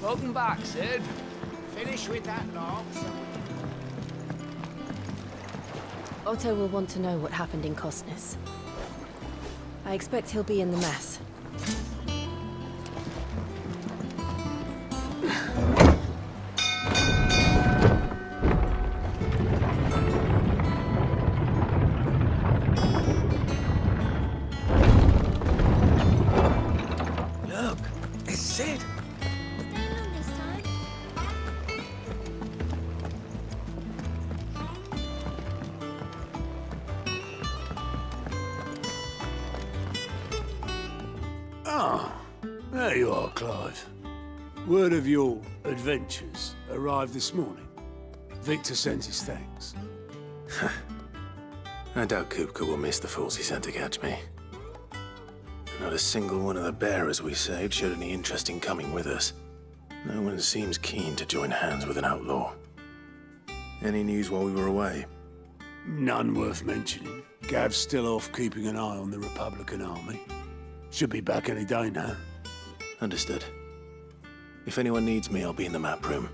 Welcome back, Sid. Finish with that log. Otto will want to know what happened in Costness. I expect he'll be in the mess. Look, it's Sid. Stay on this time. Ah, there you are, Clive. Word of your adventures arrived this morning. Victor sends his thanks. I doubt Kupka will miss the fools he sent to catch me. Not a single one of the bearers we saved showed any interest in coming with us. No one seems keen to join hands with an outlaw. Any news while we were away? None worth mentioning. Gav's still off keeping an eye on the Republican army. Should be back any day now. Understood. If anyone needs me, I'll be in the map room.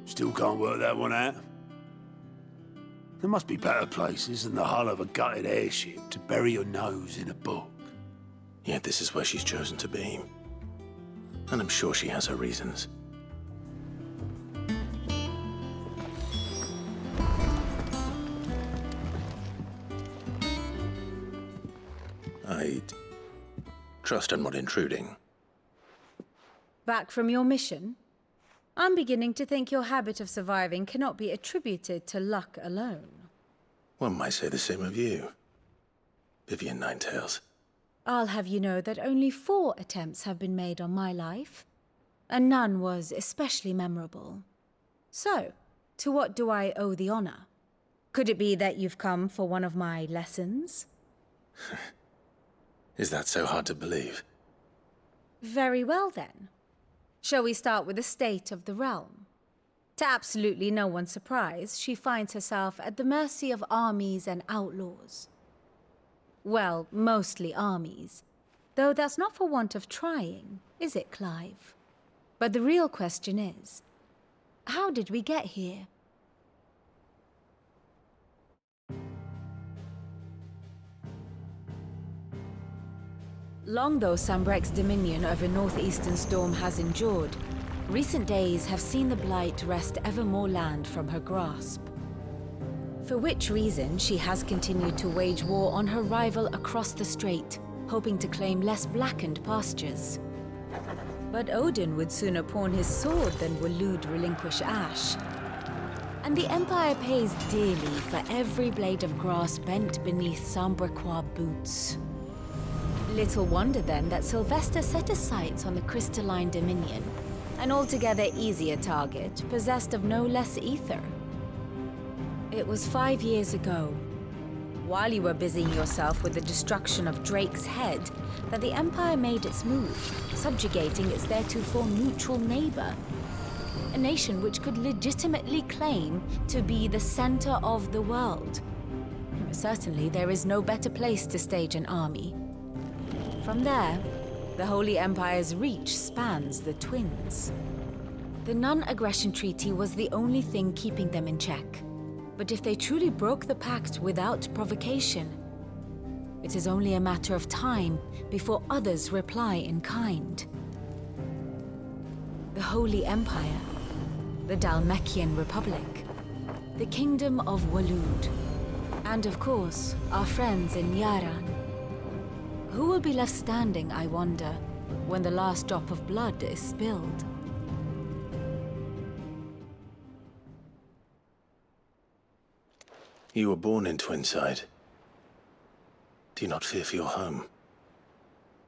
Still can't work that one out. There must be better places than the hull of a gutted airship to bury your nose in a book. Yet this is where she's chosen to be. And I'm sure she has her reasons. I trust I'm not intruding. Back from your mission? I'm beginning to think your habit of surviving cannot be attributed to luck alone. One might say the same of you, Vivian Ninetails. I'll have you know that only 4 attempts have been made on my life, and none was especially memorable. So, to what do I owe the honor? Could it be that you've come for one of my lessons? Is that so hard to believe? Very well, then. Shall we start with the state of the realm? To absolutely no one's surprise, she finds herself at the mercy of armies and outlaws. Well, mostly armies. Though that's not for want of trying, is it, Clive? But the real question is, how did we get here? Long though Sambrek's dominion over northeastern Storm has endured, recent days have seen the Blight wrest ever more land from her grasp. For which reason she has continued to wage war on her rival across the strait, hoping to claim less blackened pastures. But Odin would sooner pawn his sword than Waloed relinquish Ash. And the Empire pays dearly for every blade of grass bent beneath Sambrequois boots. Little wonder then that Sylvester set his sights on the crystalline dominion, an altogether easier target, possessed of no less ether. It was 5 years ago, while you were busying yourself with the destruction of Drake's head, that the Empire made its move, subjugating its theretofore neutral neighbor. A nation which could legitimately claim to be the center of the world. Certainly, there is no better place to stage an army. From there, the Holy Empire's reach spans the Twins. The non-aggression treaty was the only thing keeping them in check. But if they truly broke the pact without provocation, it is only a matter of time before others reply in kind. The Holy Empire, the Dhalmekian Republic, the Kingdom of Waloed, and of course, our friends in Yaran. Who will be left standing, I wonder, when the last drop of blood is spilled? You were born in Twinside. Do you not fear for your home?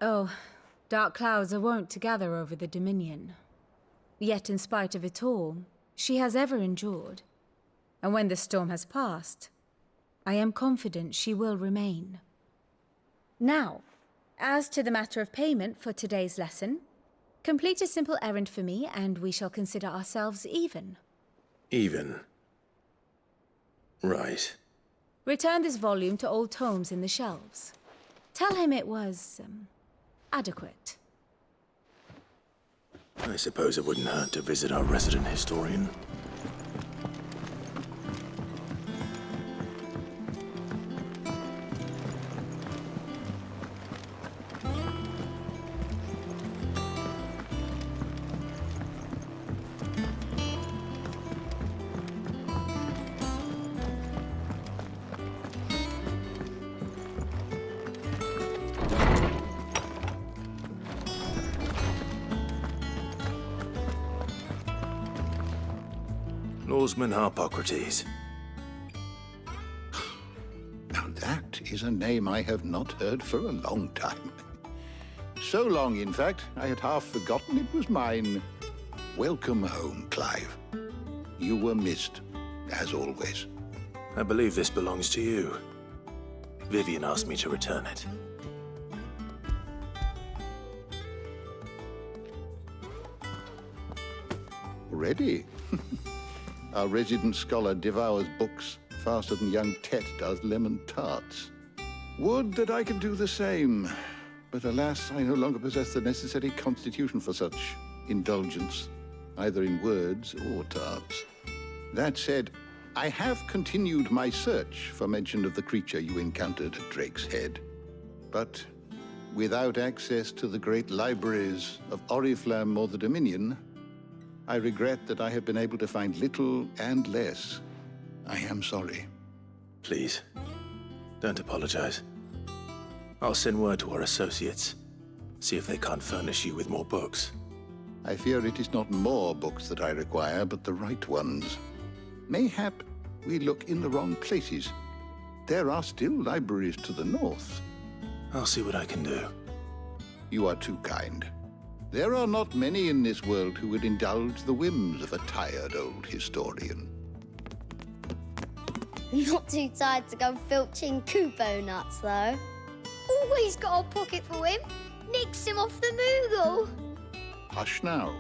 Oh, dark clouds are wont to gather over the Dominion. Yet in spite of it all, she has ever endured. And when the storm has passed, I am confident she will remain. Now, as to the matter of payment for today's lesson, complete a simple errand for me and we shall consider ourselves even. Even? Right. Return this volume to old tomes in the shelves. Tell him it was, adequate. I suppose it wouldn't hurt to visit our resident historian. Norseman Harpocrates. Now that is a name I have not heard for a long time. So long, in fact, I had half forgotten it was mine. Welcome home, Clive. You were missed, as always. I believe this belongs to you. Vivian asked me to return it. Already? Our resident scholar devours books faster than young Tet does lemon tarts. Would that I could do the same. But alas, I no longer possess the necessary constitution for such indulgence, either in words or tarts. That said, I have continued my search for mention of the creature you encountered at Drake's Head. But without access to the great libraries of Oriflamme or the Dominion, I regret that I have been able to find little and less. I am sorry. Please, don't apologize. I'll send word to our associates. See if they can't furnish you with more books. I fear it is not more books that I require, but the right ones. Mayhap we look in the wrong places. There are still libraries to the north. I'll see what I can do. You are too kind. There are not many in this world who would indulge the whims of a tired old historian. Not too tired to go filching Kupo nuts, though. Always got a pocket for him. Nicks him off the Moogle. Hush now.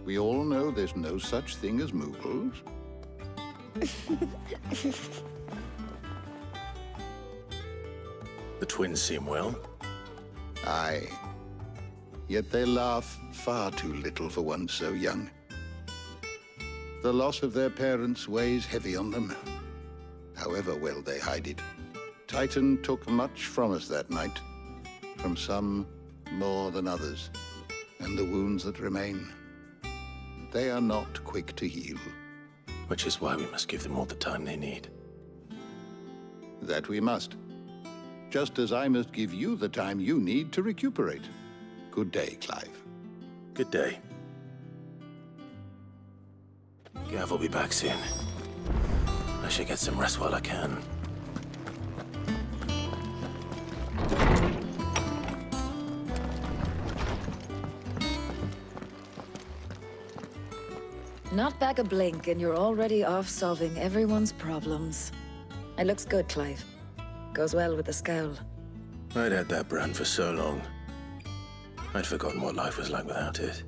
We all know there's no such thing as Moogles. The twins seem well. Aye. Yet they laugh far too little for one so young. The loss of their parents weighs heavy on them, however well they hide it. Titan took much from us that night, from some more than others, and the wounds that remain, they are not quick to heal. Which is why we must give them all the time they need. That we must. Just as I must give you the time you need to recuperate. Good day, Clive. Good day. Gav will be back soon. I should get some rest while I can. Not back a blink and you're already off solving everyone's problems. It looks good, Clive. Goes well with the scowl. I'd had that brand for so long. I'd forgotten what life was like without it.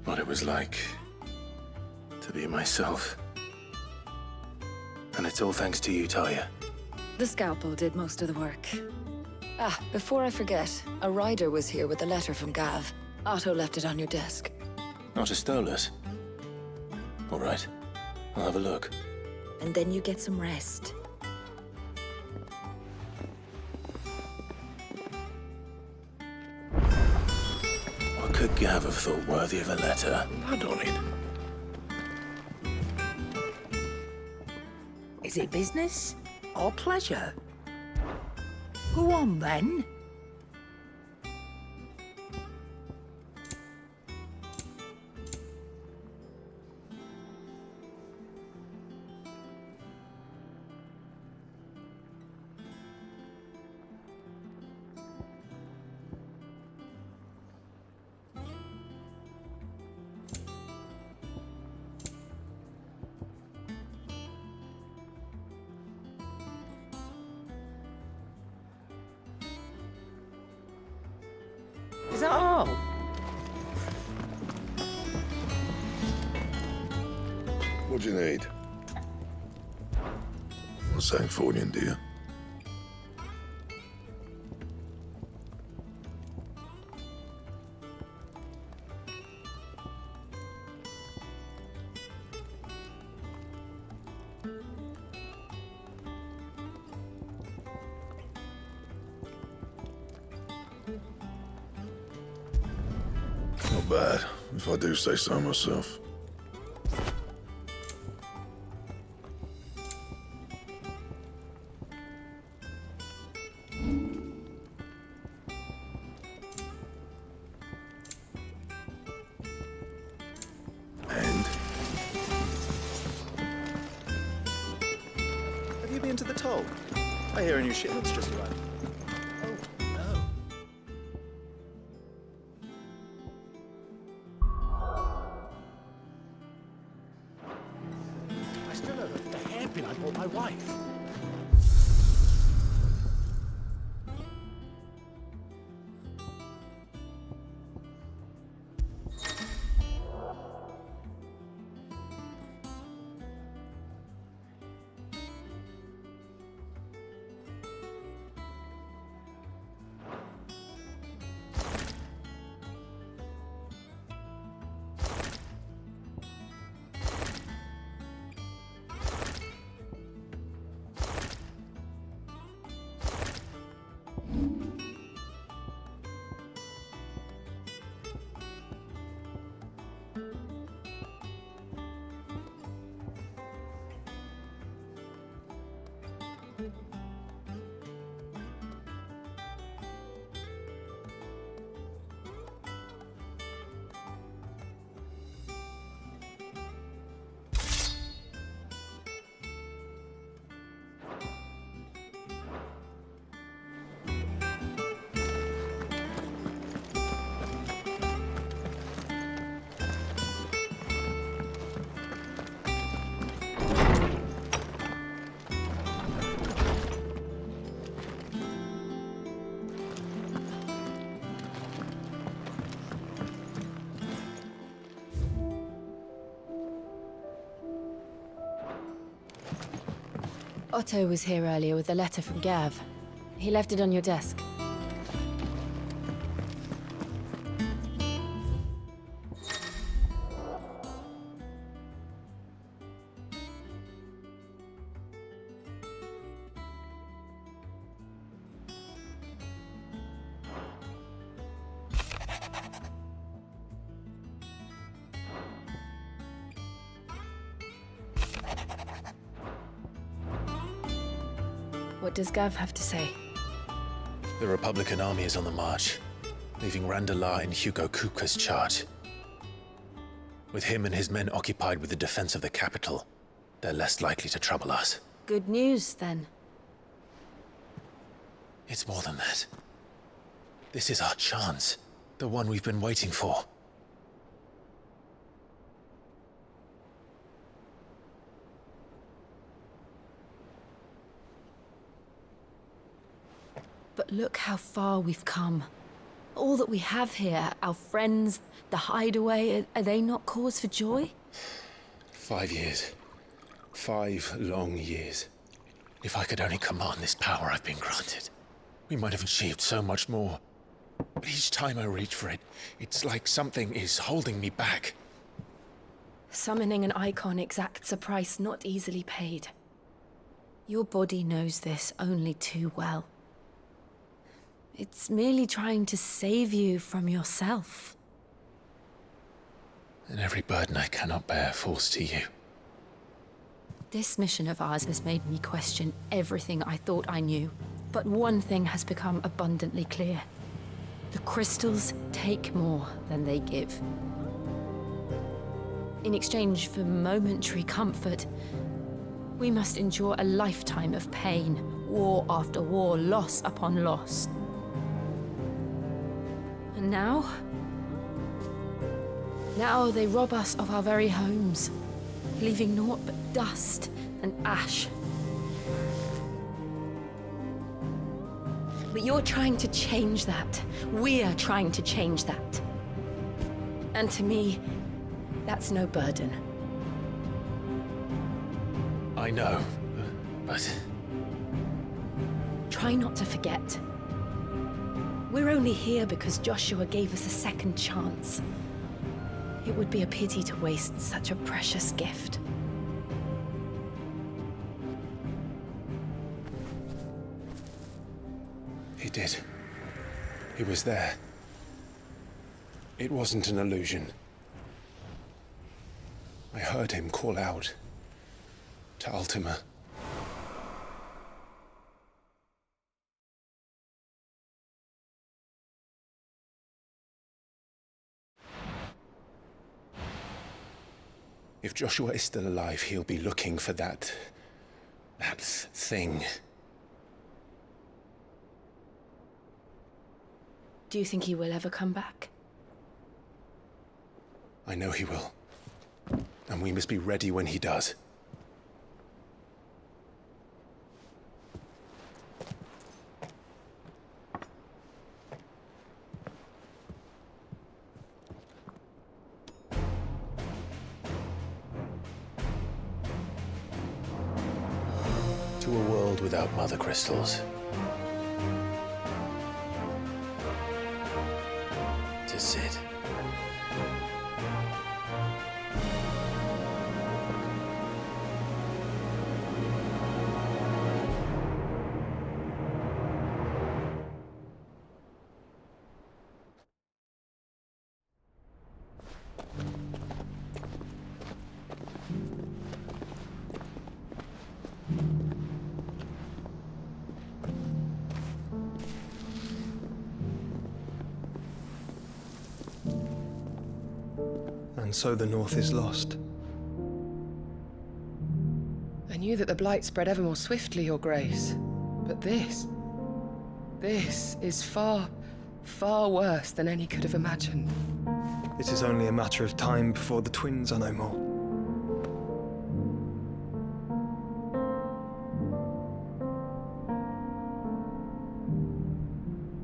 What it was like to be myself. And it's all thanks to you, Talia. The scalpel did most of the work. Ah, before I forget, a rider was here with a letter from Gav. Otto left it on your desk. Not a Stolas. All right, I'll have a look. And then you get some rest. What could Gav have thought worthy of a letter? Put on it. Is it business or pleasure? Go on, then. Is that all? What do you need? What's that for you, dear? Not bad, if I do say so myself. And? Have you been to the toll? I hear a new shipment's just arrived. I still owe the hairpin I bought my wife. Otto was here earlier with a letter from Gav. He left it on your desk. What does Gav have to say? The Republican army is on the march, leaving Randalar in Hugo Kupka's charge. With him and his men occupied with the defense of the capital, they're less likely to trouble us. Good news, then. It's more than that. This is our chance, the one we've been waiting for. But look how far we've come. All that we have here, our friends, the hideaway, are they not cause for joy? 5 years. 5 long years. If I could only command this power I've been granted, we might have achieved so much more. But each time I reach for it, it's like something is holding me back. Summoning an icon exacts a price not easily paid. Your body knows this only too well. It's merely trying to save you from yourself. And every burden I cannot bear falls to you. This mission of ours has made me question everything I thought I knew. But one thing has become abundantly clear. The crystals take more than they give. In exchange for momentary comfort, we must endure a lifetime of pain, war after war, loss upon loss. And now they rob us of our very homes, leaving naught but dust and ash. But you're trying to change that. We're trying to change that. And to me, that's no burden. I know, but... Try not to forget. We're only here because Joshua gave us a second chance. It would be a pity to waste such a precious gift. He did. He was there. It wasn't an illusion. I heard him call out to Ultima. If Joshua is still alive, he'll be looking for that thing. Do you think he will ever come back? I know he will. And we must be ready when he does. To a world without mother crystals. To Sid. And so the North is lost. I knew that the Blight spread ever more swiftly, Your Grace. But this is far, far worse than any could have imagined. It is only a matter of time before the twins are no more.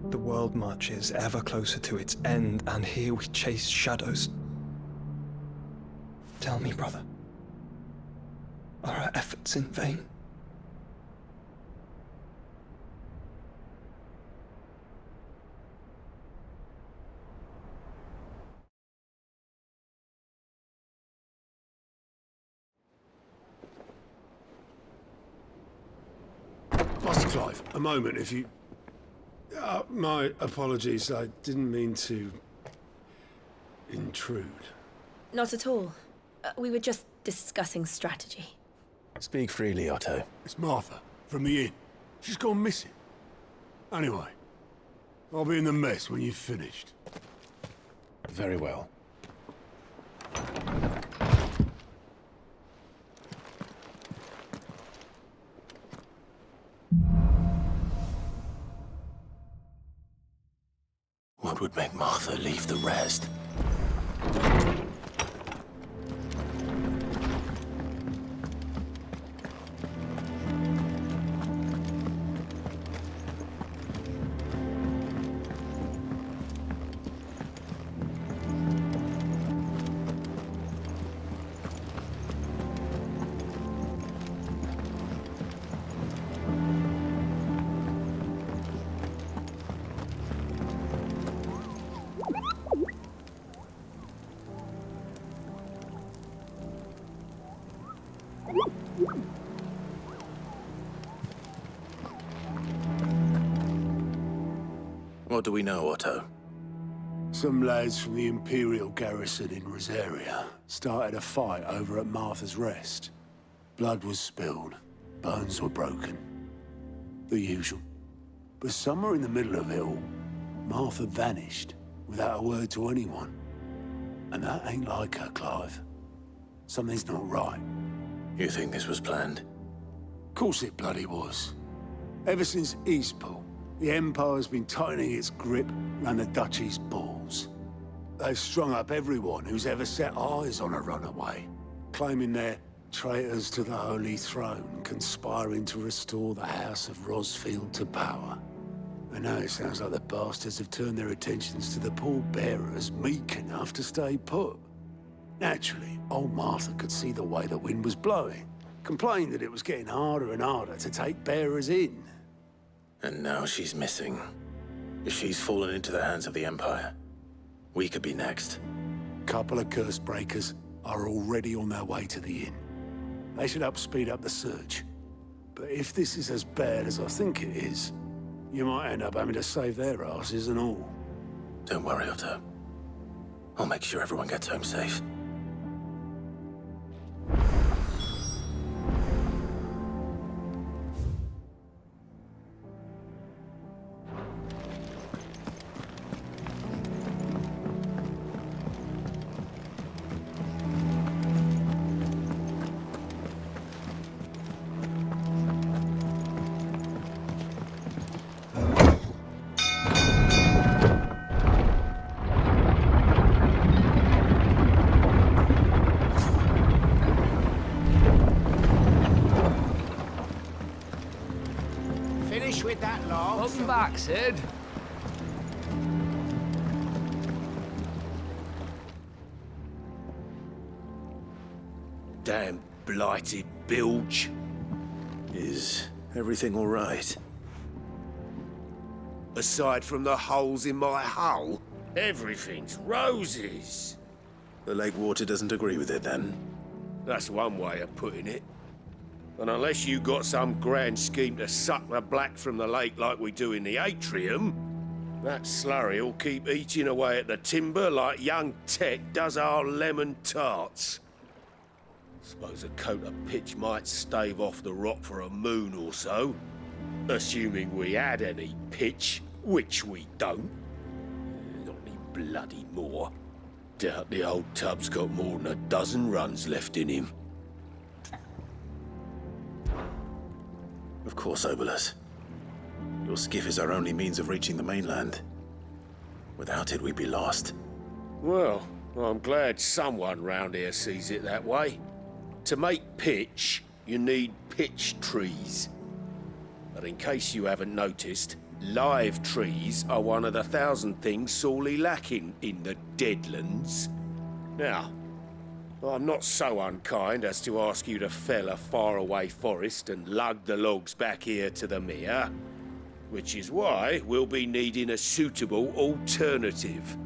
The world marches ever closer to its end, and here we chase shadows. Tell me, brother, are our efforts in vain? Master Clive, a moment, if you... my apologies, I didn't mean to... intrude. Not at all. We were just discussing strategy. Speak freely, Otto. It's Martha, from the inn. She's gone missing. Anyway, I'll be in the mess when you've finished. Very well. What would make Martha leave the rest? What do we know, Otto? Some lads from the Imperial garrison in Rosaria started a fight over at Martha's Rest. Blood was spilled, bones were broken. The usual. But somewhere in the middle of it all, Martha vanished without a word to anyone. And that ain't like her, Clive. Something's not right. You think this was planned? Of course it bloody was. Ever since Eastpool, the Empire's been tightening its grip around the Duchy's balls. They've strung up everyone who's ever set eyes on a runaway, claiming they're traitors to the Holy Throne, conspiring to restore the House of Rosfield to power. And now it sounds like the bastards have turned their attentions to the pallbearers meek enough to stay put. Naturally, old Martha could see the way the wind was blowing, complained that it was getting harder and harder to take bearers in. And now she's missing. If she's fallen into the hands of the Empire, we could be next. Couple of curse breakers are already on their way to the inn. They should help speed up the search. But if this is as bad as I think it is, you might end up having to save their asses and all. Don't worry, Otto. I'll make sure everyone gets home safe. Finish with that lot. Welcome back, Sid. Damn blighted bilge. Is everything all right? Aside from the holes in my hull, everything's roses. The lake water doesn't agree with it, then? That's one way of putting it. And unless you got some grand scheme to suck the black from the lake like we do in the atrium, that slurry'll keep eating away at the timber like young Tet does our lemon tarts. Suppose a coat of pitch might stave off the rot for a moon or so. Assuming we had any pitch, which we don't. Not any bloody more. Doubt the old tub's got more than a dozen runs left in him. Of course, Obolus. Your skiff is our only means of reaching the mainland. Without it, we'd be lost. Well, I'm glad someone round here sees it that way. To make pitch, you need pitch trees. But in case you haven't noticed, live trees are one of the 1,000 things sorely lacking in the Deadlands. Now, I'm not so unkind as to ask you to fell a faraway forest and lug the logs back here to the mere, which is why we'll be needing a suitable alternative.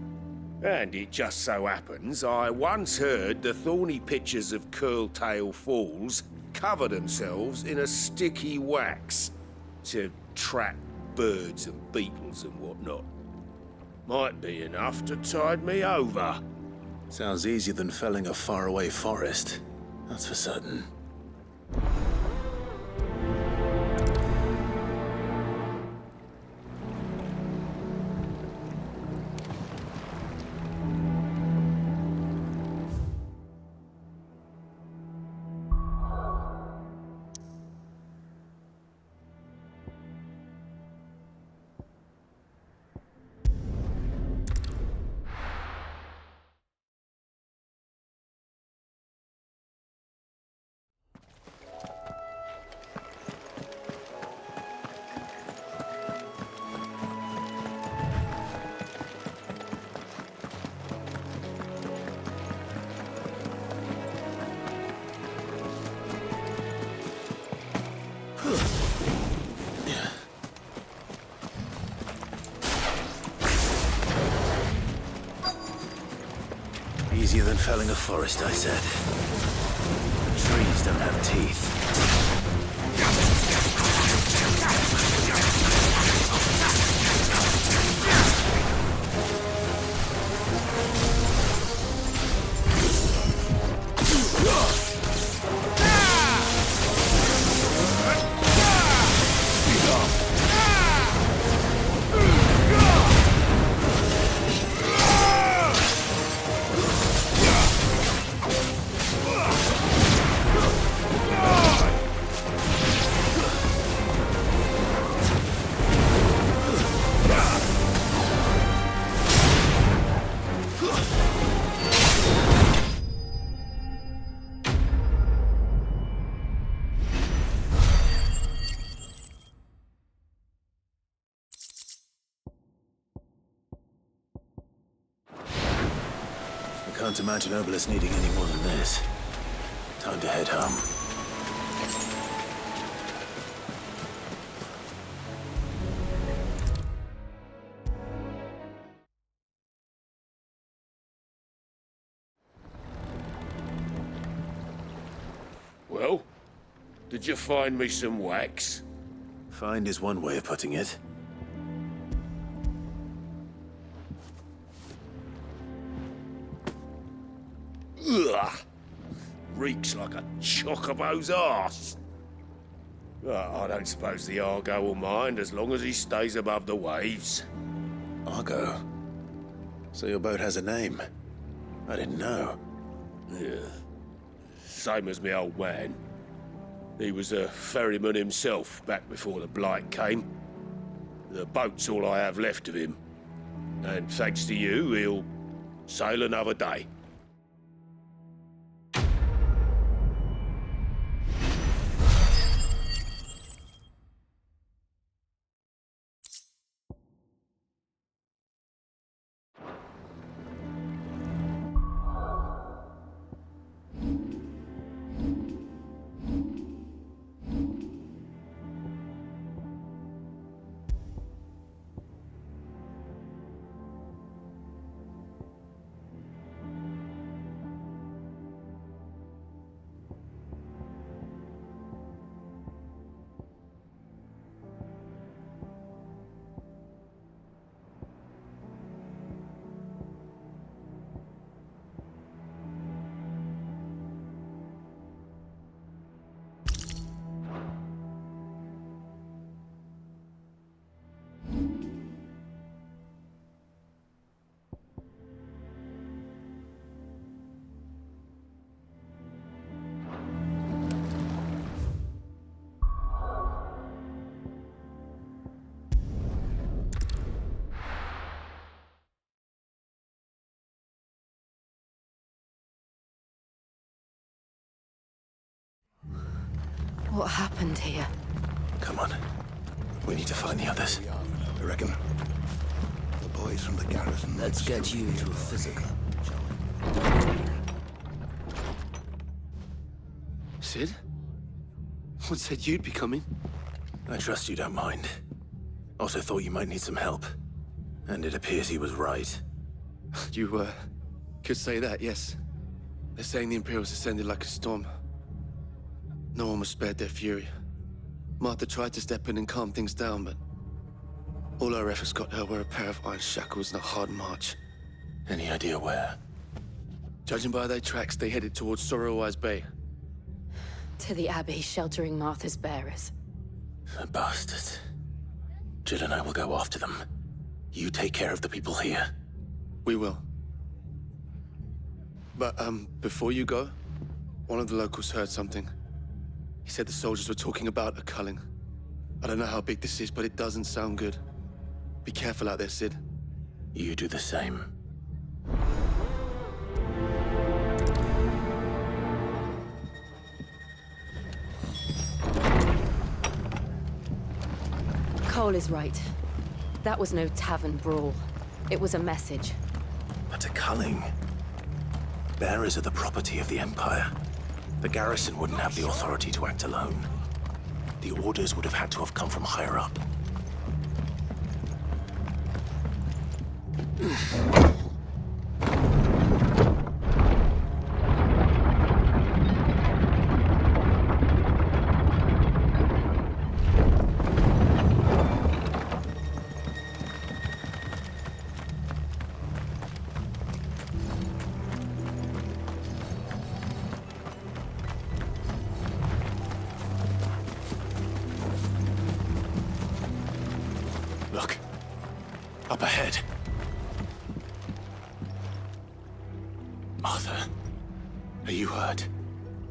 And it just so happens I once heard the thorny pitchers of Curltail Falls cover themselves in a sticky wax to trap birds and beetles and whatnot. Might be enough to tide me over. Sounds easier than felling a faraway forest. That's for certain. Easier than felling a forest, I said. Trees don't have teeth. Can't imagine Obolus needing any more than this. Time to head home. Well, did you find me some wax? Find is one way of putting it. Ugh! Reeks like a chocobo's arse. Well, I don't suppose the Argo will mind as long as he stays above the waves. Argo? So your boat has a name? I didn't know. Yeah. Same as me old man. He was a ferryman himself back before the Blight came. The boat's all I have left of him. And thanks to you, he'll sail another day. What happened here? Come on. We need to find the others. I reckon. The boys from the garrison. Let's get you to a physical, shall we? Sid? What said you'd be coming? I trust you don't mind. Also thought you might need some help. And it appears he was right. You, could say that, yes. They're saying the Imperials ascended like a storm. No one was spared their fury. Martha tried to step in and calm things down, but all our efforts got her were a pair of iron shackles and a hard march. Any idea where? Judging by their tracks, they headed towards Sorrowwise Bay. To the Abbey sheltering Martha's bearers. The bastards. Jill and I will go after them. You take care of the people here. We will. But, before you go, one of the locals heard something. He said the soldiers were talking about a culling. I don't know how big this is, but it doesn't sound good. Be careful out there, Sid. You do the same. Cole is right. That was no tavern brawl. It was a message. But a culling? Bearers are the property of the Empire. The garrison wouldn't have the authority to act alone. The orders would have had to have come from higher up. Look. Up ahead. Martha, are you hurt?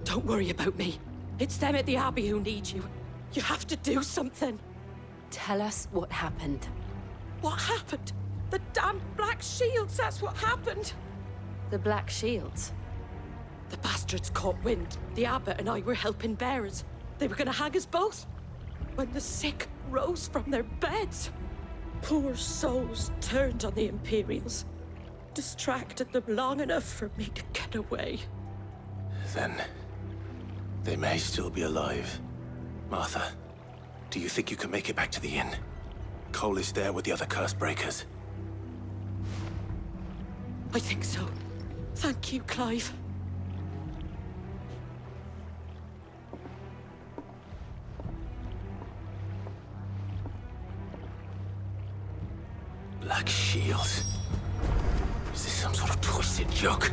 Don't worry about me. It's them at the Abbey who need you. You have to do something. Tell us what happened. What happened? The damn Black Shields, that's what happened. The Black Shields? The bastards caught wind. The Abbot and I were helping bearers. They were gonna hang us both. When the sick rose from their beds. Poor souls turned on the Imperials. Distracted them long enough for me to get away. Then, they may still be alive. Martha, do you think you can make it back to the inn? Cole is there with the other curse breakers. I think so. Thank you, Clive. Black Shields? Is this some sort of twisted joke?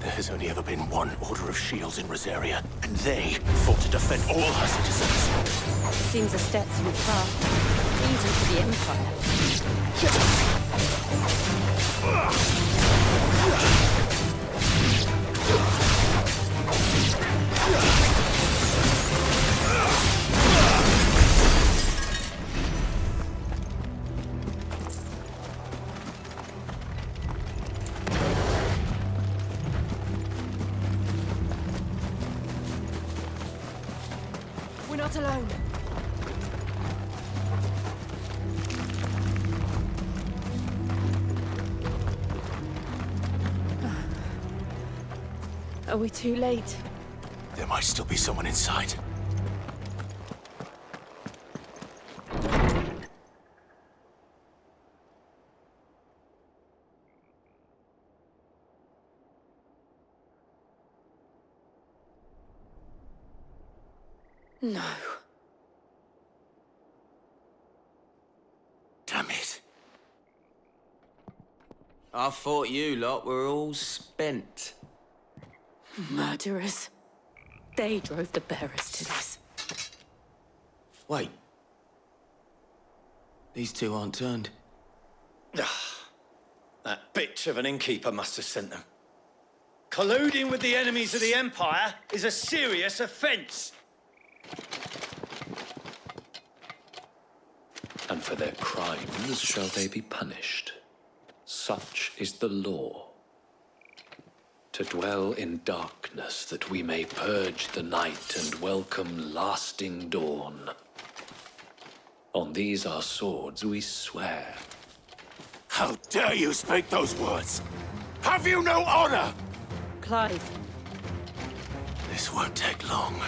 There has only ever been one Order of Shields in Rosaria, and they fought to defend all her citizens. Seems a step too far, even for the Empire. We're not alone. Are we too late? There might still be someone inside. No. Damn it. I thought you lot were all spent. Murderers. They drove the bearers to this. Wait. These two aren't turned. That bitch of an innkeeper must have sent them. Colluding with the enemies of the Empire is a serious offence. And for their crimes shall they be punished. Such is the law. To dwell in darkness that we may purge the night and welcome lasting dawn. On these our swords we swear. How dare you speak those words? Have you no honor? Clive. This won't take long.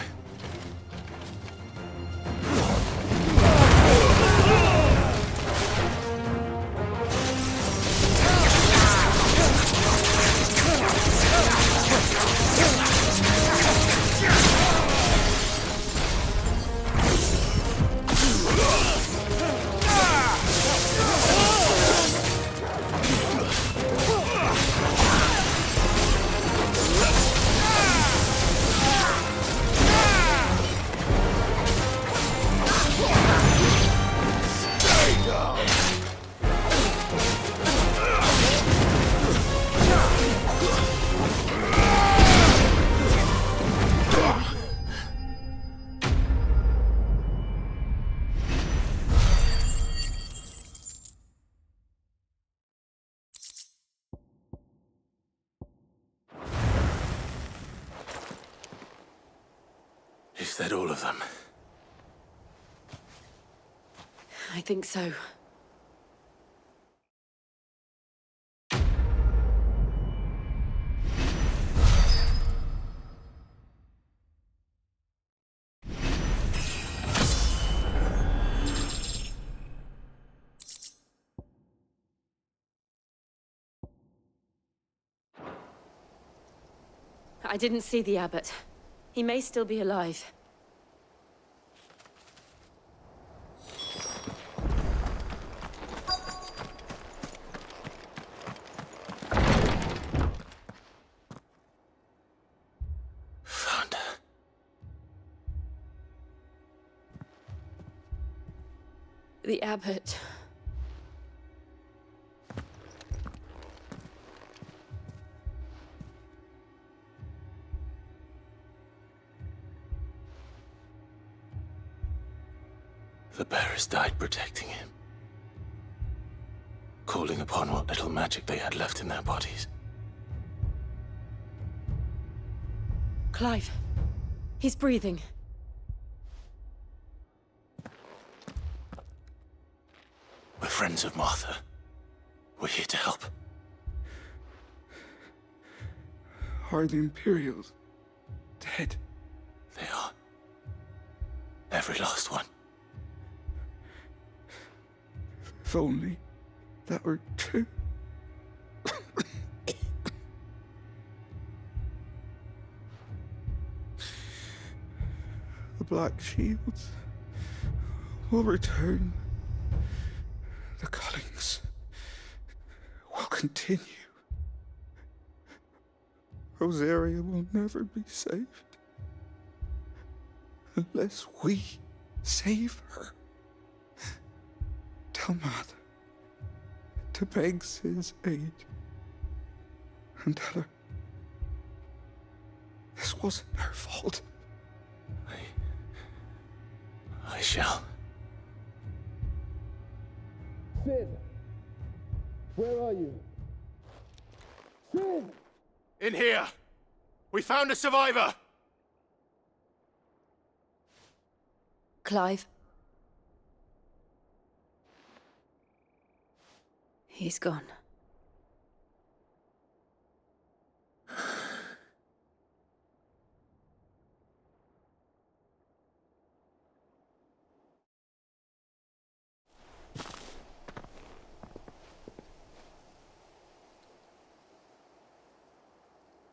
Is that all of them? I think so. I didn't see the abbot. He may still be alive. The abbot. The bearers died protecting him. Calling upon what little magic they had left in their bodies. Clive. He's breathing. We're friends of Martha. We're here to help. Are the Imperials dead? They are. Every last one. If only that were true. The Black Shields will return. The cullings will continue. Rosaria will never be saved unless we save her. Tell Mother to beg his aid and tell her this wasn't her fault. I shall. Sid! Where are you? Sid! In here! We found a survivor! Clive? He's gone.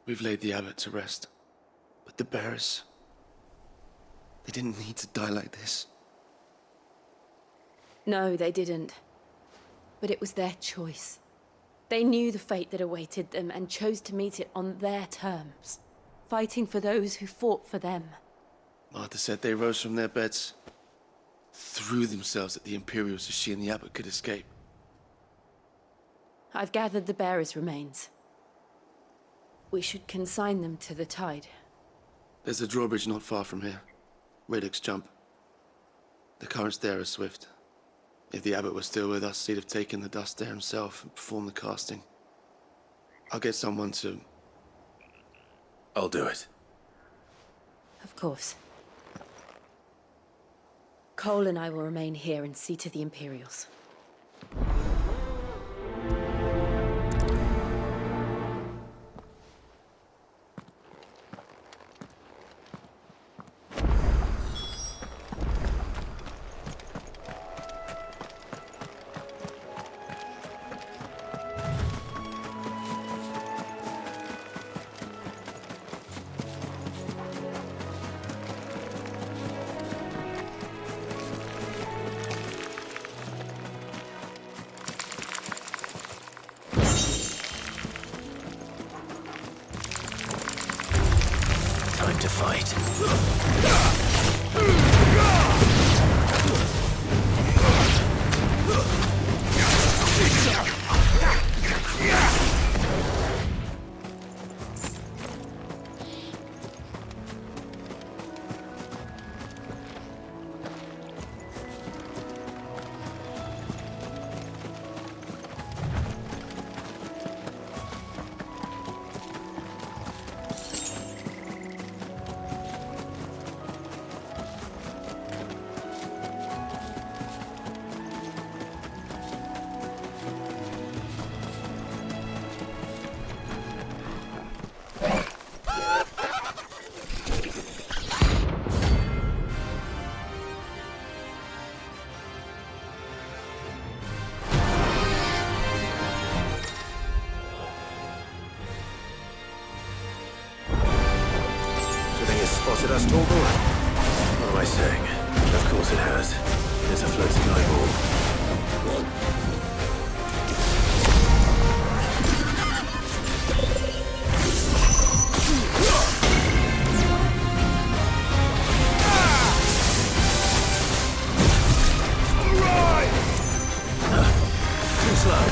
We've laid the abbot to rest. But the bearers... they didn't need to die like this. No, they didn't. But it was their choice. They knew the fate that awaited them and chose to meet it on their terms, fighting for those who fought for them. Martha said they rose from their beds, threw themselves at the Imperials so she and the abbot could escape. I've gathered the bearers' remains. We should consign them to the tide. There's a drawbridge not far from here. Radix jump. The currents there are swift. If the abbot was still with us, he'd have taken the dust there himself and performed the casting. I'll get someone to... I'll do it. Of course. Cole and I will remain here and see to the Imperials. Time to fight. Spotted us, tall boy? What am I saying? Of course it has. It's a floating eyeball. Too slow.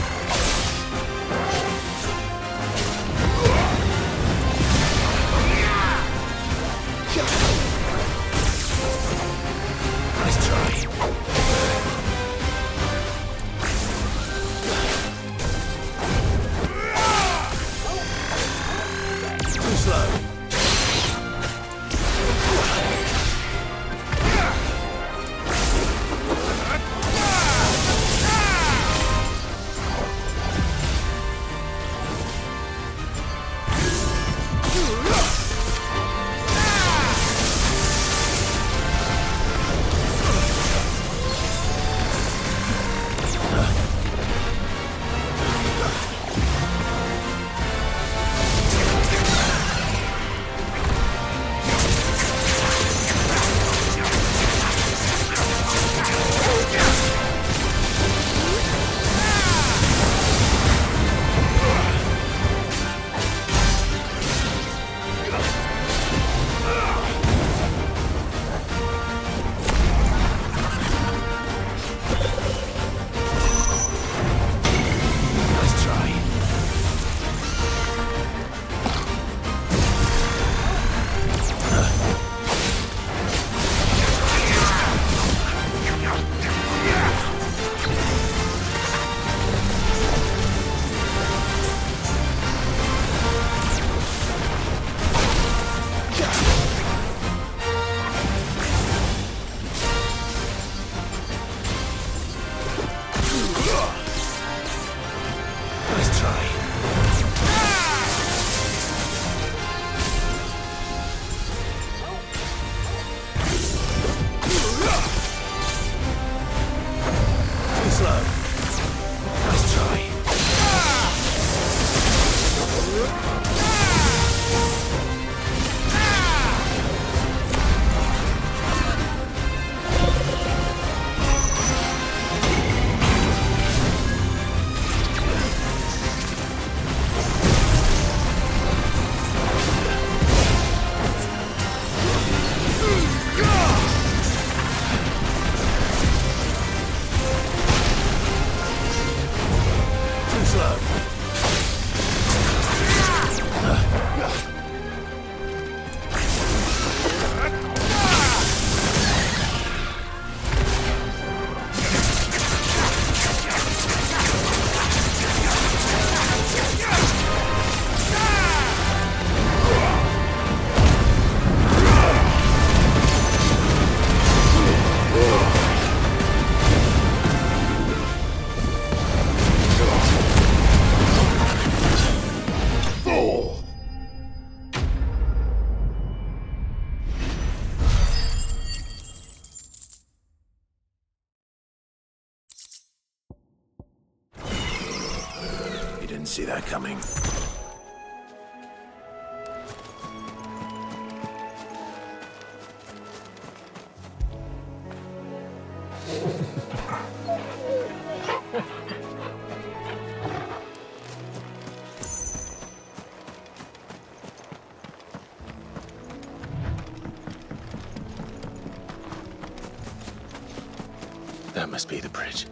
Nice try. see that coming. That must be the bridge.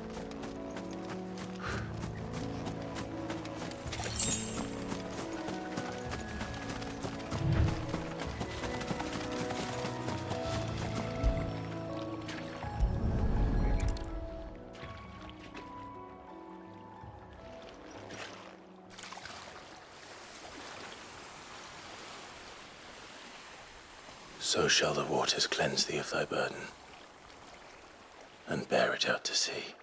So shall the waters cleanse thee of thy burden, and bear it out to sea.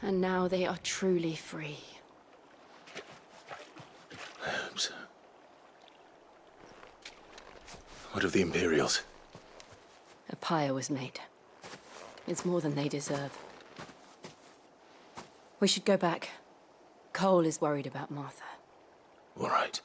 And now they are truly free. I hope so. What of the Imperials? A pyre was made. It's more than they deserve. We should go back. Cole is worried about Martha. All right.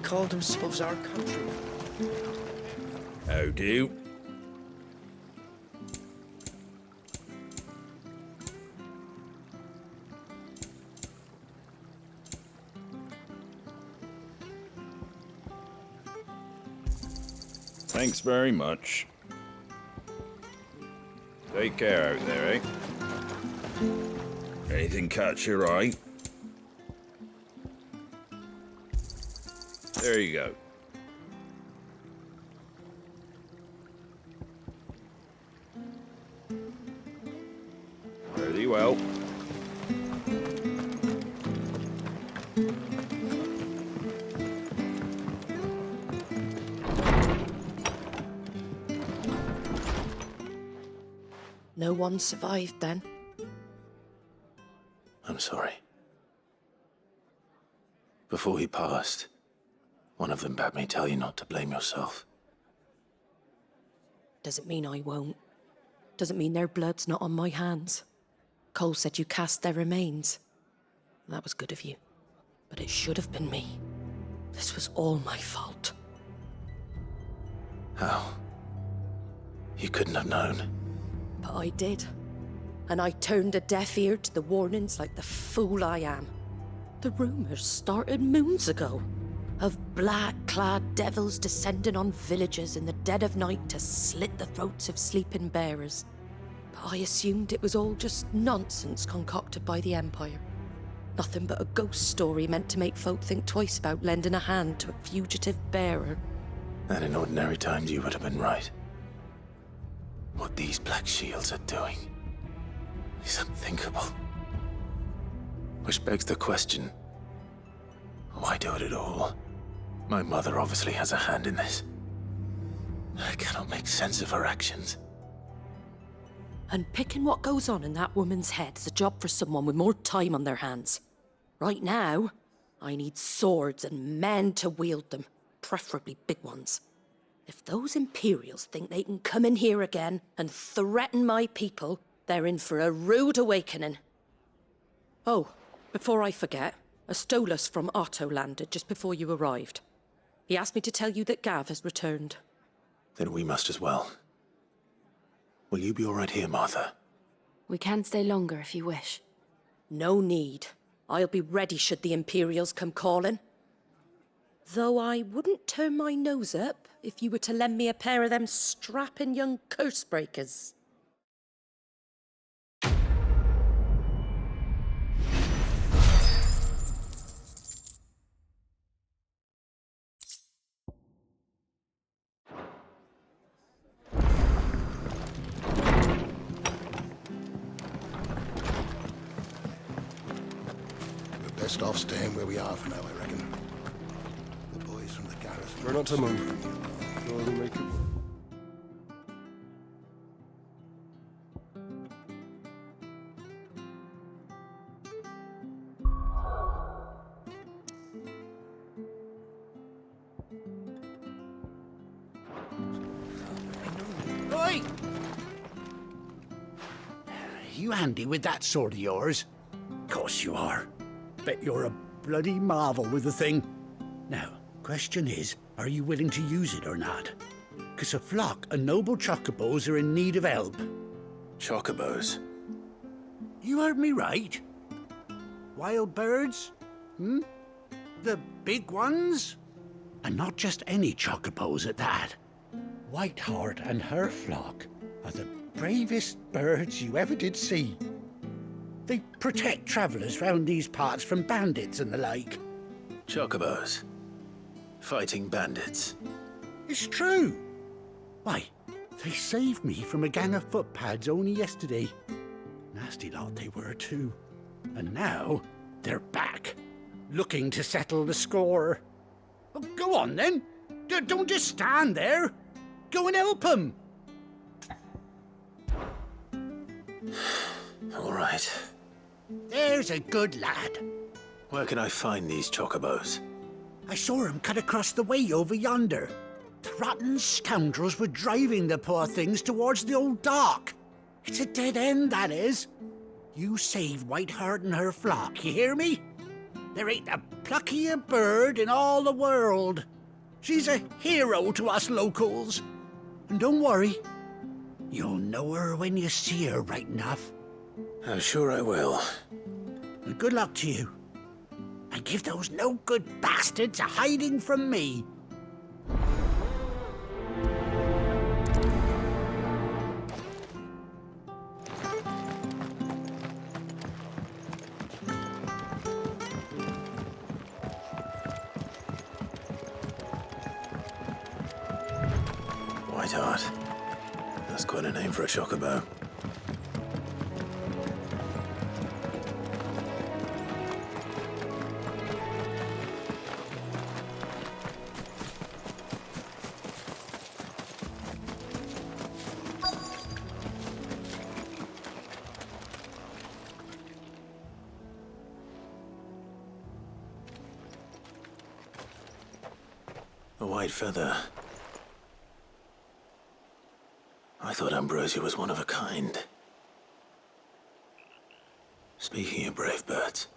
Call themselves our country. How do? Thanks very much. Take care out there, eh? Anything catch your eye? There you go. Pretty well. No one survived then? I'm sorry. Before he passed, one of them bade me tell you not to blame yourself. Doesn't mean I won't. Doesn't mean their blood's not on my hands. Cole said you cast their remains. That was good of you. But it should have been me. This was all my fault. How? You couldn't have known. But I did. And I turned a deaf ear to the warnings like the fool I am. The rumors started moons ago. Of black-clad devils descending on villages in the dead of night to slit the throats of sleeping bearers. But I assumed it was all just nonsense concocted by the Empire. Nothing but a ghost story meant to make folk think twice about lending a hand to a fugitive bearer. And in ordinary times you would have been right. What these Black Shields are doing is unthinkable. Which begs the question, why do it at all? My mother obviously has a hand in this. I cannot make sense of her actions. And picking what goes on in that woman's head is a job for someone with more time on their hands. Right now, I need swords and men to wield them, preferably big ones. If those Imperials think they can come in here again and threaten my people, they're in for a rude awakening. Oh, before I forget, a Stolas from Otto landed just before you arrived. He asked me to tell you that Gav has returned. Then we must as well. Will you be all right here, Martha? We can stay longer if you wish. No need. I'll be ready should the Imperials come calling. Though I wouldn't turn my nose up if you were to lend me a pair of them strapping young curse breakers. We're best off staying where we are for now, I reckon. The boys from the garrison... Try not to move. No, it'll make it work. Oi! You handy with that sword of yours? Course you are. Bet you're a bloody marvel with the thing. Now, question is, are you willing to use it or not? 'Cause a flock of noble chocobos are in need of help. Chocobos? You heard me right. Wild birds? Hmm? The big ones? And not just any chocobos at that. Whiteheart and her flock are the bravest birds you ever did see. They protect travellers round these parts from bandits and the like. Chocobos. Fighting bandits. It's true. Why, they saved me from a gang of footpads only yesterday. Nasty lot they were too. And now they're back, looking to settle the score. Well, go on then. Don't just stand there. Go and help them. All right. There's a good lad. Where can I find these chocobos? I saw him cut across the way over yonder. The rotten scoundrels were driving the poor things towards the old dock. It's a dead end, that is. You save Whiteheart and her flock, you hear me? There ain't a pluckier bird in all the world. She's a hero to us locals. And don't worry, you'll know her when you see her right enough. I'm sure I will. And good luck to you. And give those no-good bastards a hiding from me. White Hart. That's quite a name for a chocobo. A white feather. I thought Ambrosie was one of a kind. Speaking of brave birds,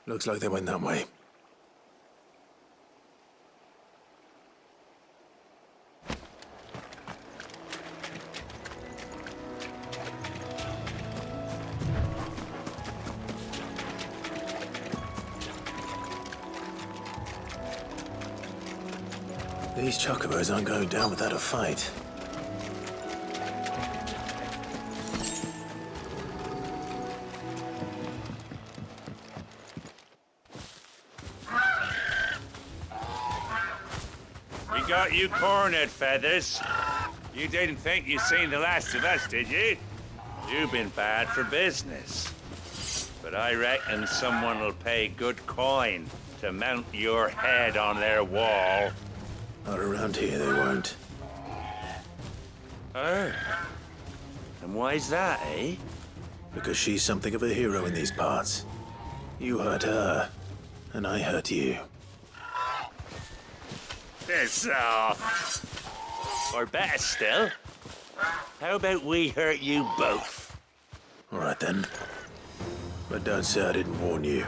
looks like they went that way. These chocobos aren't going down without a fight. We got you cornered, Feathers. You didn't think you'd seen the last of us, did you? You've been bad for business. But I reckon someone will pay good coin to mount your head on their wall. Not around here, they won't. Oh. And why's that, eh? Because she's something of a hero in these parts. You hurt her, and I hurt you. Piss off. Or better still, how about we hurt you both? All right then. But don't say I didn't warn you.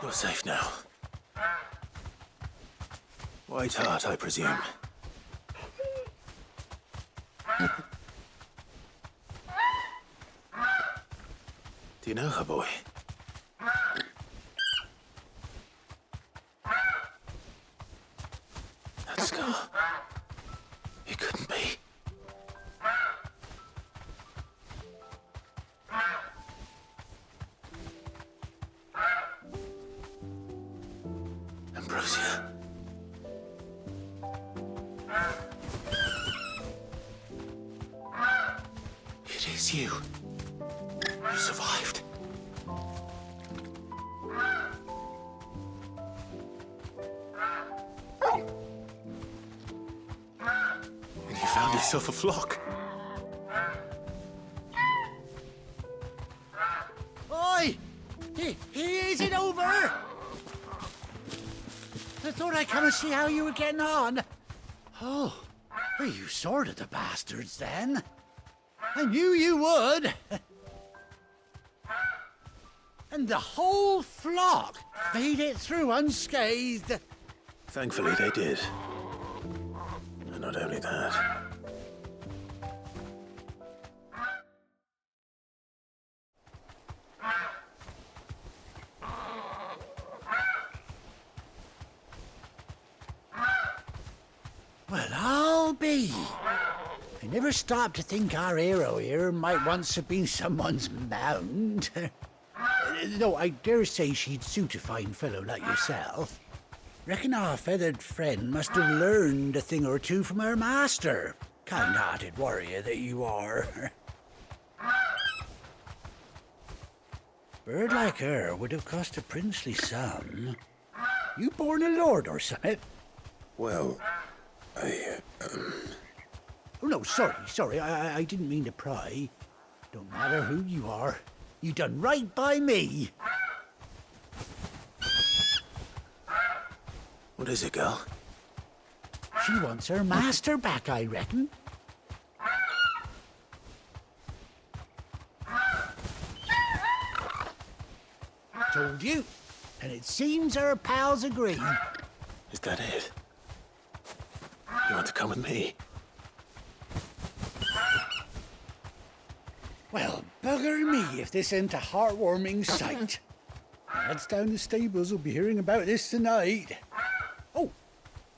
You're safe now. White Hart, I presume. Do you know her, boy? That scar. It couldn't be. It is you. You survived. And you found yourself a flock. Oi! Is it over? I thought I'd come and see how you were getting on. Oh, well, you sorted the bastards then. I knew you would. And the whole flock made it through unscathed. Thankfully, they did. And not only that. Well, I'll be. I never stopped to think our hero here might once have been someone's mount. Though I dare say she'd suit a fine fellow like yourself. Reckon our feathered friend must have learned a thing or two from her master. Kind-hearted warrior that you are. Bird like her would have cost a princely sum. You born a lord or something? Well, Oh, no, sorry, I didn't mean to pry. Don't matter who you are. You done right by me. What is it, girl? She wants her master back, I reckon. Told you. And it seems her pals agree. Is that it? You want to come with me? Well, bugger me if this ain't a heartwarming sight. Lads down the stables will be hearing about this tonight. Oh,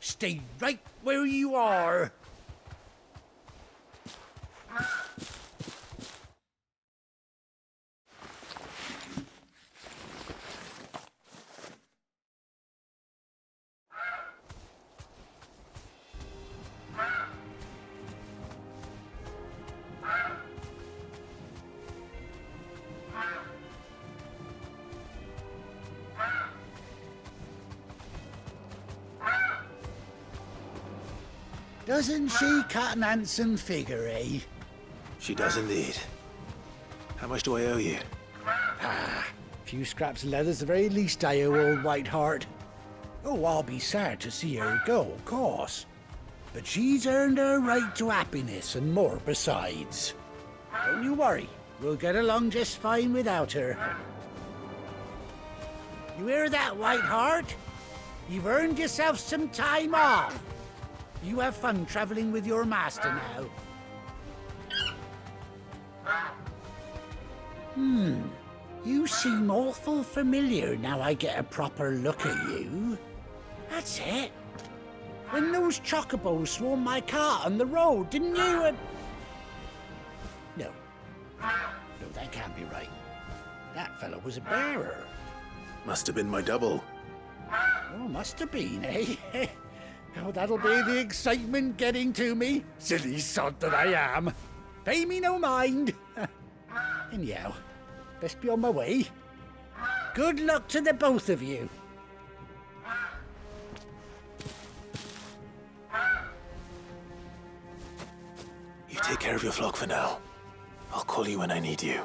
stay right where you are. Doesn't she cut an handsome figure, eh? She does indeed. How much do I owe you? A few scraps of leather's the very least I owe old Whiteheart. Oh, I'll be sad to see her go, of course. But she's earned her right to happiness and more besides. Don't you worry, we'll get along just fine without her. You hear that, Whiteheart? You've earned yourself some time off. You have fun traveling with your master now. You seem awful familiar now I get a proper look at you. That's it. When those chocobos swarmed my cart on the road, didn't you? No, that can't be right. That fellow was a bearer. Must have been my double. Oh, must have been, eh? Oh, that'll be the excitement getting to me. Silly sod that I am. Pay me no mind. Anyhow, best be on my way. Good luck to the both of you. You take care of your flock for now. I'll call you when I need you.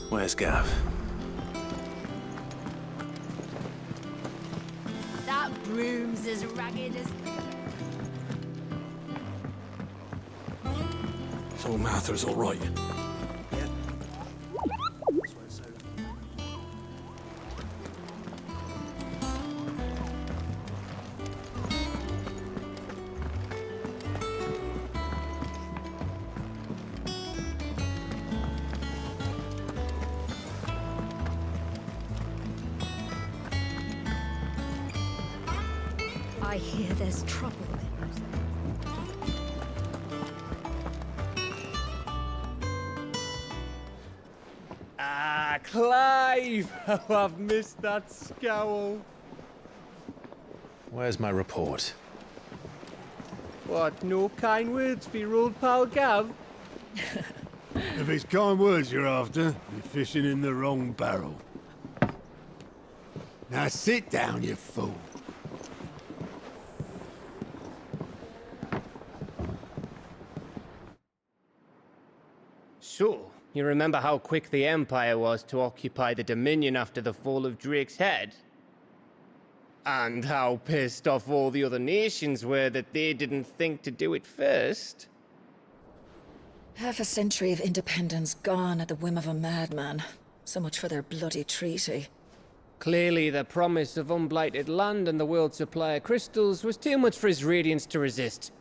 Where's Gav? That broom's as ragged as... So Mather's all right. I hear there's trouble. Ah, Clive! Oh, I've missed that scowl. Where's my report? What, no kind words for your old pal Gav? If it's kind words you're after, you're fishing in the wrong barrel. Now sit down, you fool. So, you remember how quick the Empire was to occupy the Dominion after the fall of Drake's head? And how pissed off all the other nations were that they didn't think to do it first? Half a century of independence gone at the whim of a madman. So much for their bloody treaty. Clearly, the promise of unblighted land and the world's supply of crystals was too much for his radiance to resist.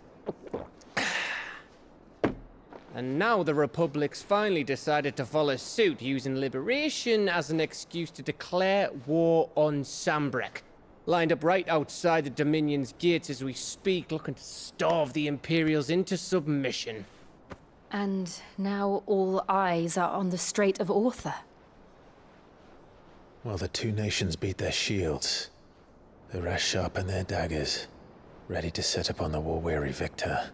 And now the Republic's finally decided to follow suit, using liberation as an excuse to declare war on Sambrek. Lined up right outside the Dominion's gates as we speak, looking to starve the Imperials into submission. And now all eyes are on the Strait of Author. Well, the two nations beat their shields. The rest sharpen their daggers, ready to set upon the war-weary victor.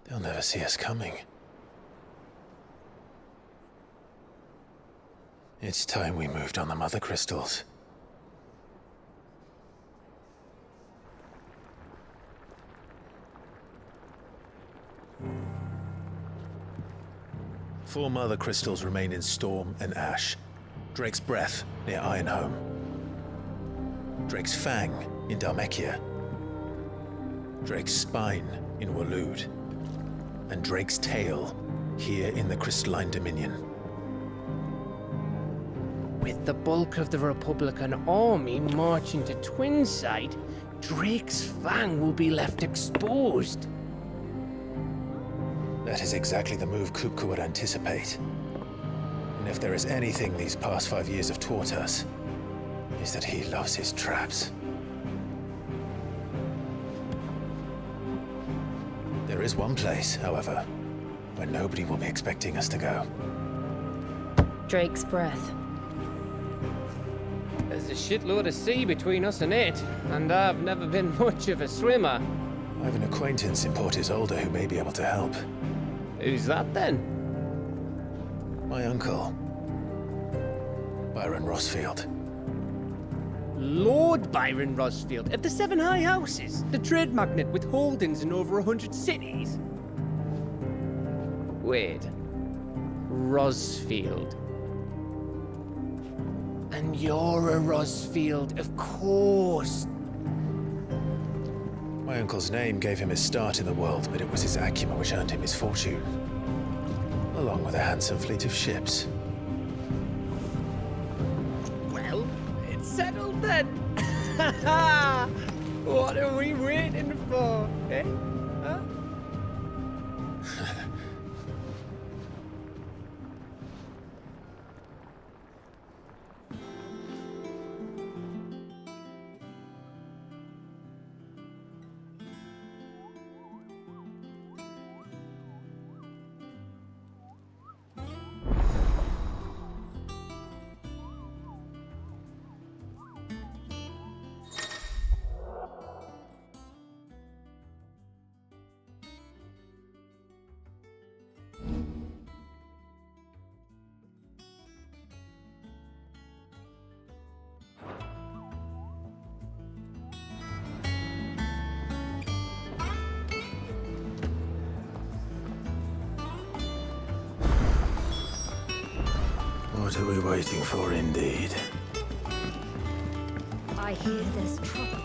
They'll never see us coming. It's time we moved on the mother crystals. Four mother crystals remain in Storm and Ash. Drake's Breath near Ironhome. Drake's Fang in Dharmekia. Drake's Spine in Waloed. And Drake's Tail here in the Crystalline Dominion. With the bulk of the Republican army marching to Twinside, Drake's Fang will be left exposed. That is exactly the move Kupka would anticipate. And if there is anything these past 5 years have taught us, is that he loves his traps. There is one place, however, where nobody will be expecting us to go. Drake's Breath. There's a shitload of sea between us and it, and I've never been much of a swimmer. I have an acquaintance in Port Isolde who may be able to help. Who's that then? My uncle, Byron Rosfield. Lord Byron Rosfield of the Seven High Houses, the trade magnate with holdings in over 100 cities. Wait, Rosfield. And you're a Rosfield, of course. My uncle's name gave him his start in the world, but it was his acumen which earned him his fortune, along with a handsome fleet of ships. Well, it's settled then. What are we waiting for, eh? Huh? What are we waiting for, indeed? I hear there's trouble.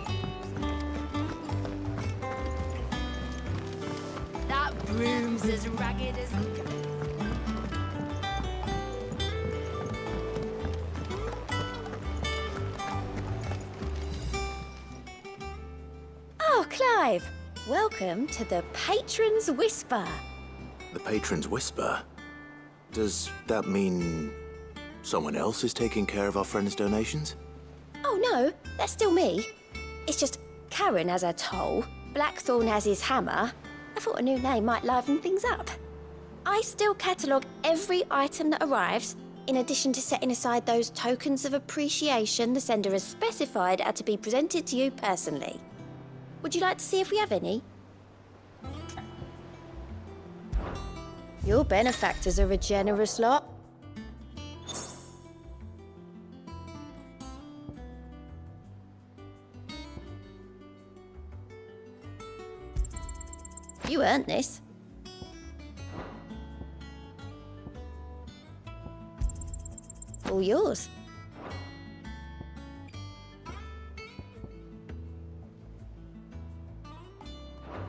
That broom's as ragged as... Oh, Clive! Welcome to the Patron's Whisper. The Patron's Whisper? Does that mean someone else is taking care of our friend's donations? Oh no, that's still me. It's just Karen has her toll, Blackthorn has his hammer. I thought a new name might liven things up. I still catalogue every item that arrives, in addition to setting aside those tokens of appreciation the sender has specified are to be presented to you personally. Would you like to see if we have any? Your benefactors are a generous lot. You earned this. All yours.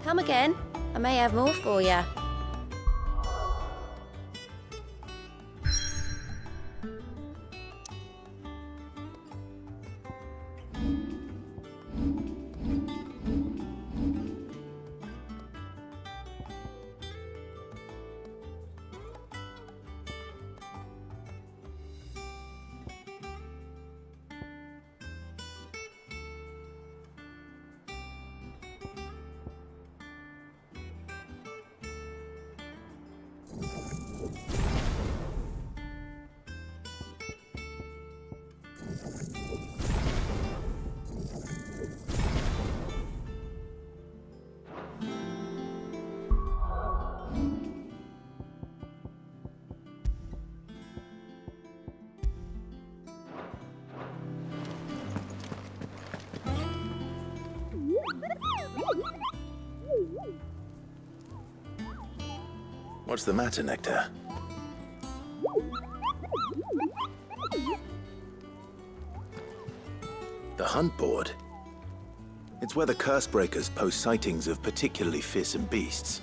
Come again. I may have more for you. What's the matter, Nectar? The hunt board? It's where the Cursebreakers post sightings of particularly fearsome beasts.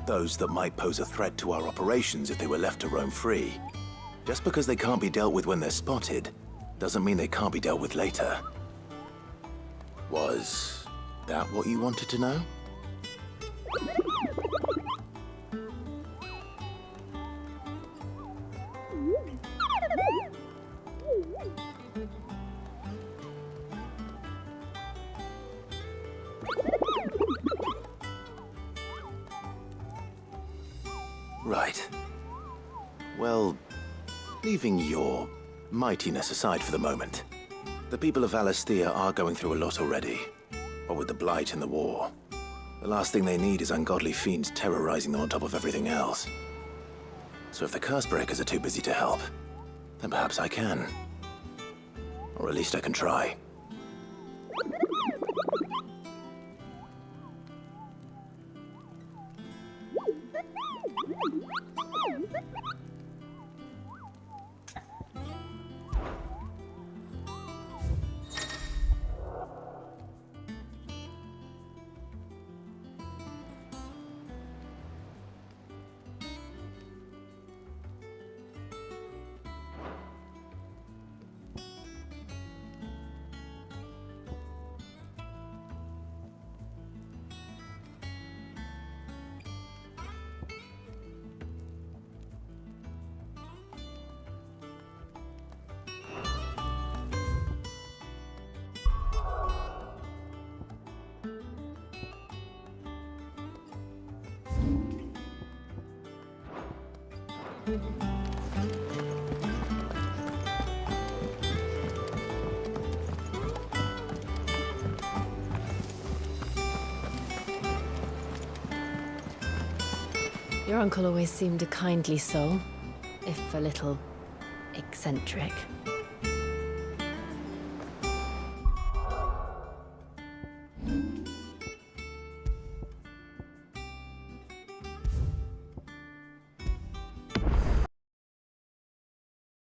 Those that might pose a threat to our operations if they were left to roam free. Just because they can't be dealt with when they're spotted, doesn't mean they can't be dealt with later. Was that what you wanted to know? Right. Well, leaving your mightiness aside for the moment, the people of Alastia are going through a lot already. What with the Blight and the war. The last thing they need is ungodly fiends terrorizing them on top of everything else. So if the Cursebreakers are too busy to help, then perhaps I can. Or at least I can try. Your uncle always seemed a kindly soul, if a little eccentric.